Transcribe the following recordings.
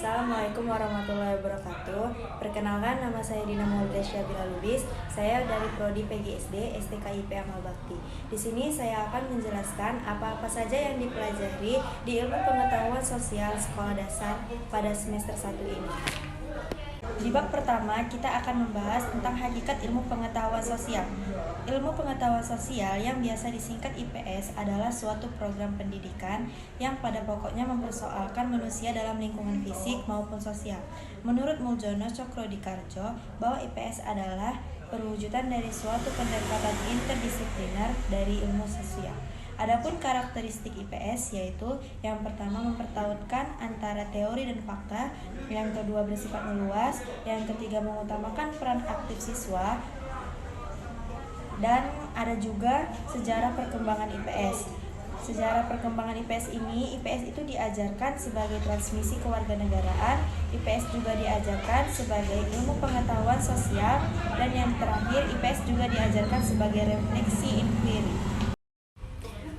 Assalamualaikum warahmatullahi wabarakatuh. Perkenalkan, nama saya Dina Maulida Syabila Lubis. Saya dari Prodi PGSD STKIP Amal Bakti. Di sini saya akan menjelaskan apa-apa saja yang dipelajari di Ilmu Pengetahuan Sosial Sekolah Dasar pada semester 1 ini. Di bab pertama, kita akan membahas tentang hakikat ilmu pengetahuan sosial. Ilmu pengetahuan sosial yang biasa disingkat IPS adalah suatu program pendidikan yang pada pokoknya mempersoalkan manusia dalam lingkungan fisik maupun sosial. Menurut Muljono Cokrodikardjo, bahwa IPS adalah perwujudan dari suatu pendekatan interdisipliner dari ilmu sosial. Adapun karakteristik IPS yaitu yang pertama mempertautkan antara teori dan fakta, yang kedua bersifat meluas, yang ketiga mengutamakan peran aktif siswa, dan ada juga sejarah perkembangan IPS. Sejarah perkembangan IPS ini, IPS itu diajarkan sebagai transmisi kewarganegaraan, IPS juga diajarkan sebagai ilmu pengetahuan sosial, dan yang terakhir IPS juga diajarkan sebagai refleksi inquiry.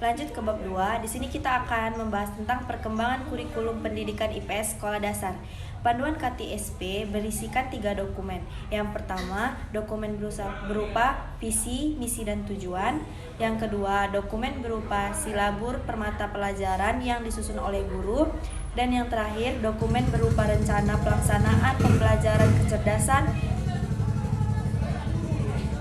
Lanjut ke bab 2, di sini kita akan membahas tentang perkembangan kurikulum pendidikan IPS sekolah dasar. Panduan KTSP berisikan 3 dokumen. Yang pertama, dokumen berupa visi, misi, dan tujuan. Yang kedua, dokumen berupa silabur permata pelajaran yang disusun oleh guru. Dan yang terakhir, dokumen berupa rencana pelaksanaan pembelajaran kecerdasan.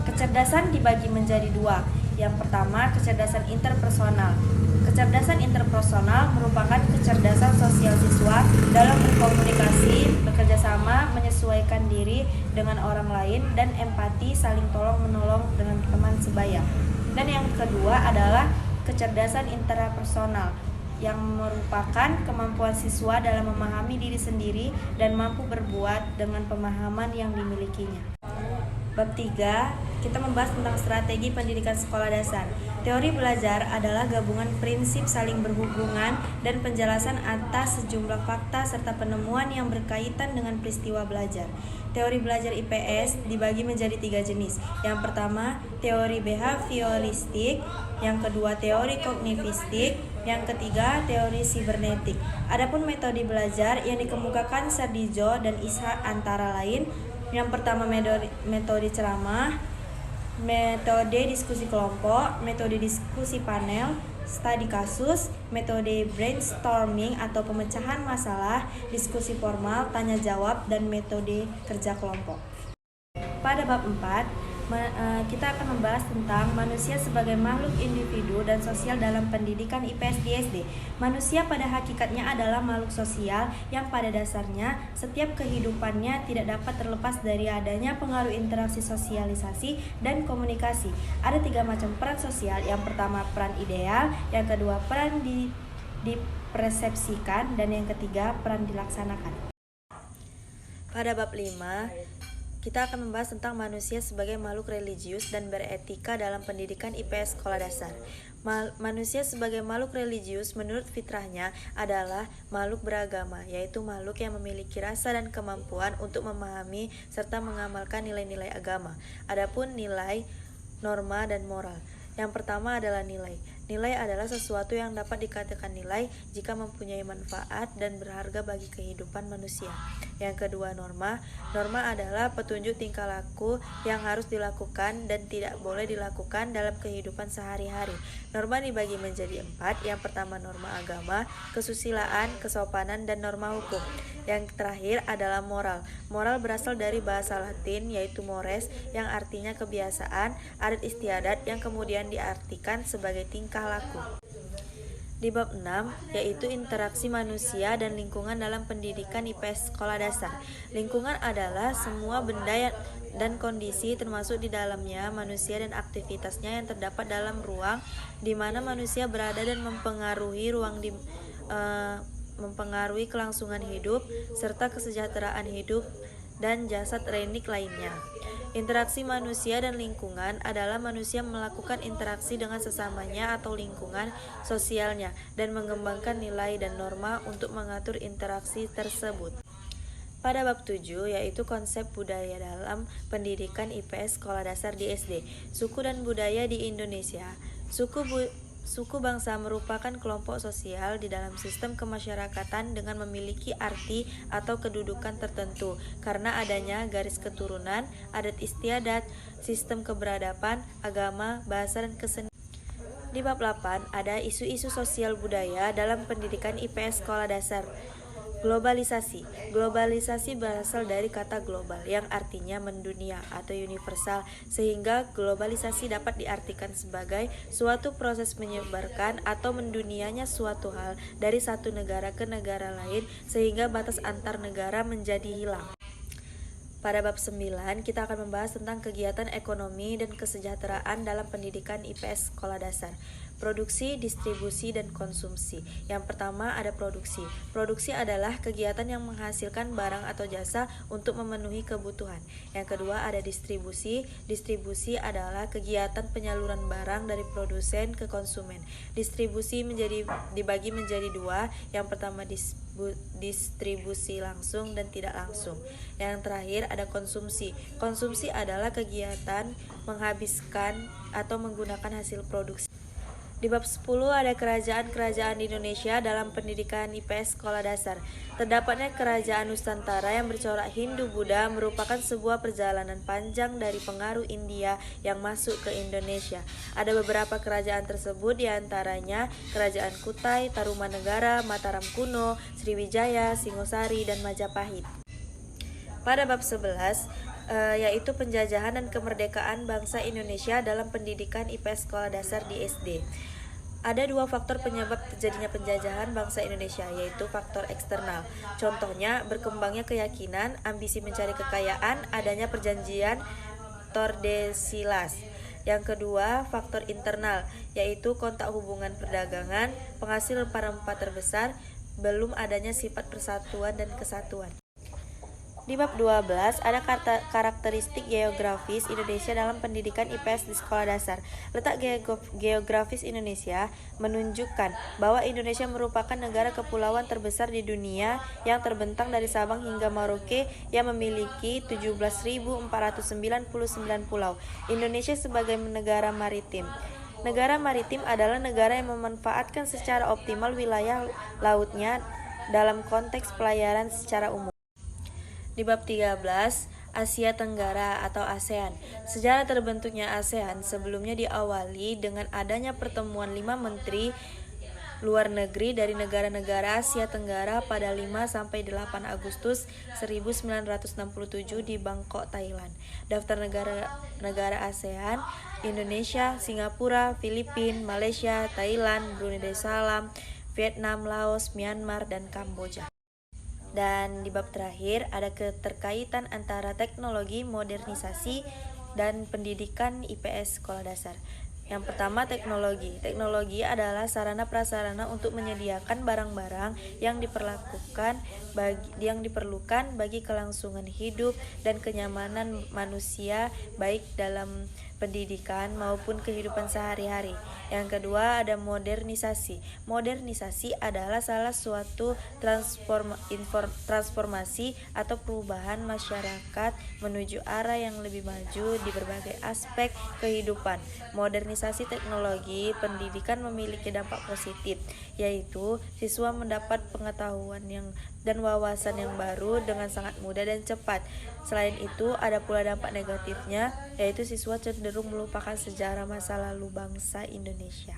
Kecerdasan dibagi menjadi 2. Yang pertama, kecerdasan interpersonal. Kecerdasan interpersonal merupakan kecerdasan sosial siswa dalam berkomunikasi, bekerja sama, menyesuaikan diri dengan orang lain, dan empati, saling tolong-menolong dengan teman sebaya. Dan yang kedua adalah kecerdasan intrapersonal, yang merupakan kemampuan siswa dalam memahami diri sendiri dan mampu berbuat dengan pemahaman yang dimilikinya. Bab 3, kita membahas tentang strategi pendidikan sekolah dasar. Teori belajar adalah gabungan prinsip saling berhubungan dan penjelasan atas sejumlah fakta serta penemuan yang berkaitan dengan peristiwa belajar. Teori belajar IPS dibagi menjadi 3 jenis. Yang pertama, teori behavioristik, yang kedua teori kognitistik, yang ketiga teori sibernetik. Adapun metode belajar yang dikemukakan Sardijo dan Ishak antara lain: yang pertama metode ceramah, metode diskusi kelompok, metode diskusi panel, studi kasus, metode brainstorming atau pemecahan masalah, diskusi formal, tanya jawab, dan metode kerja kelompok. Pada bab 4, kita akan membahas tentang manusia sebagai makhluk individu dan sosial dalam pendidikan IPS di SD. Manusia pada hakikatnya adalah makhluk sosial yang pada dasarnya setiap kehidupannya tidak dapat terlepas dari adanya pengaruh interaksi sosialisasi dan komunikasi. Ada 3 macam peran sosial. Yang pertama peran ideal, yang kedua peran dipersepsikan, dan yang ketiga peran dilaksanakan. Pada bab 5, kita akan membahas tentang manusia sebagai makhluk religius dan beretika dalam pendidikan IPS sekolah dasar. Manusia sebagai makhluk religius menurut fitrahnya adalah makhluk beragama, yaitu makhluk yang memiliki rasa dan kemampuan untuk memahami serta mengamalkan nilai-nilai agama. Adapun nilai, norma, dan moral. Yang pertama adalah nilai. Nilai adalah sesuatu yang dapat dikatakan nilai jika mempunyai manfaat dan berharga bagi kehidupan manusia. Yang kedua norma. Norma adalah petunjuk tingkah laku yang harus dilakukan dan tidak boleh dilakukan dalam kehidupan sehari-hari. Norma dibagi menjadi 4. Yang pertama norma agama, kesusilaan, kesopanan, dan norma hukum. Yang terakhir adalah moral. Moral berasal dari bahasa Latin yaitu mores, yang artinya kebiasaan, adat istiadat, yang kemudian diartikan sebagai tingkah laku. Di bab 6, yaitu interaksi manusia dan lingkungan dalam pendidikan IPS sekolah dasar. Lingkungan adalah semua benda dan kondisi termasuk di dalamnya manusia dan aktivitasnya yang terdapat dalam ruang di mana manusia berada dan mempengaruhi kelangsungan hidup serta kesejahteraan hidup dan jasad renik lainnya. Interaksi manusia dan lingkungan adalah manusia melakukan interaksi dengan sesamanya atau lingkungan sosialnya dan mengembangkan nilai dan norma untuk mengatur interaksi tersebut. Pada bab 7, yaitu konsep budaya dalam pendidikan IPS sekolah dasar di SD. Suku dan budaya di Indonesia. Suku bangsa merupakan kelompok sosial di dalam sistem kemasyarakatan dengan memiliki arti atau kedudukan tertentu karena adanya garis keturunan, adat istiadat, sistem keberadaban, agama, bahasa, dan kesenian. Di bab 8 ada isu-isu sosial budaya dalam pendidikan IPS sekolah dasar. Globalisasi. Globalisasi berasal dari kata global yang artinya mendunia atau universal, sehingga globalisasi dapat diartikan sebagai suatu proses menyebarkan atau mendunianya suatu hal dari satu negara ke negara lain sehingga batas antar negara menjadi hilang. Pada bab 9, kita akan membahas tentang kegiatan ekonomi dan kesejahteraan dalam pendidikan IPS sekolah dasar. Produksi, distribusi, dan konsumsi. Yang pertama ada produksi. Produksi adalah kegiatan yang menghasilkan barang atau jasa untuk memenuhi kebutuhan. Yang kedua ada distribusi. Distribusi adalah kegiatan penyaluran barang dari produsen ke konsumen. Distribusi dibagi menjadi dua. Yang pertama distribusi langsung dan tidak langsung. Yang terakhir ada konsumsi. Konsumsi adalah kegiatan menghabiskan atau menggunakan hasil produksi. Di bab 10 ada kerajaan-kerajaan di Indonesia dalam pendidikan IPS sekolah dasar. Terdapatnya kerajaan Nusantara yang bercorak Hindu-Buddha merupakan sebuah perjalanan panjang dari pengaruh India yang masuk ke Indonesia. Ada beberapa kerajaan tersebut diantaranya Kerajaan Kutai, Tarumanegara, Mataram Kuno, Sriwijaya, Singosari, dan Majapahit. Pada bab 11 yaitu penjajahan dan kemerdekaan bangsa Indonesia dalam pendidikan IPS sekolah dasar di SD. Ada dua faktor penyebab terjadinya penjajahan bangsa Indonesia, yaitu faktor eksternal. Contohnya, berkembangnya keyakinan, ambisi mencari kekayaan, adanya perjanjian Tordesillas. Yang kedua, faktor internal, yaitu kontak hubungan perdagangan, penghasil rempah-rempah terbesar, belum adanya sifat persatuan dan kesatuan. Di bab 12 ada karakteristik geografis Indonesia dalam pendidikan IPS di sekolah dasar. Letak geografis Indonesia menunjukkan bahwa Indonesia merupakan negara kepulauan terbesar di dunia yang terbentang dari Sabang hingga Merauke yang memiliki 17.499 pulau. Indonesia sebagai negara maritim. Negara maritim adalah negara yang memanfaatkan secara optimal wilayah lautnya dalam konteks pelayaran secara umum. Di bab 13, Asia Tenggara atau ASEAN. Sejarah terbentuknya ASEAN sebelumnya diawali dengan adanya pertemuan 5 menteri luar negeri dari negara-negara Asia Tenggara pada 5-8 Agustus 1967 di Bangkok, Thailand. Daftar negara ASEAN: Indonesia, Singapura, Filipina, Malaysia, Thailand, Brunei Darussalam, Vietnam, Laos, Myanmar, dan Kamboja. Dan di bab terakhir ada keterkaitan antara teknologi, modernisasi, dan pendidikan IPS sekolah dasar. Yang pertama, teknologi. Teknologi adalah sarana prasarana untuk menyediakan barang-barang yang diperlukan bagi kelangsungan hidup dan kenyamanan manusia baik dalam pendidikan maupun kehidupan sehari-hari. Yang kedua ada modernisasi. Modernisasi adalah salah suatu transformasi atau perubahan masyarakat menuju arah yang lebih maju di berbagai aspek kehidupan. Modernisasi teknologi pendidikan memiliki dampak positif, yaitu siswa mendapat pengetahuan dan wawasan yang baru dengan sangat mudah dan cepat. Selain itu, ada pula dampak negatifnya, yaitu siswa cenderung melupakan sejarah masa lalu bangsa Indonesia.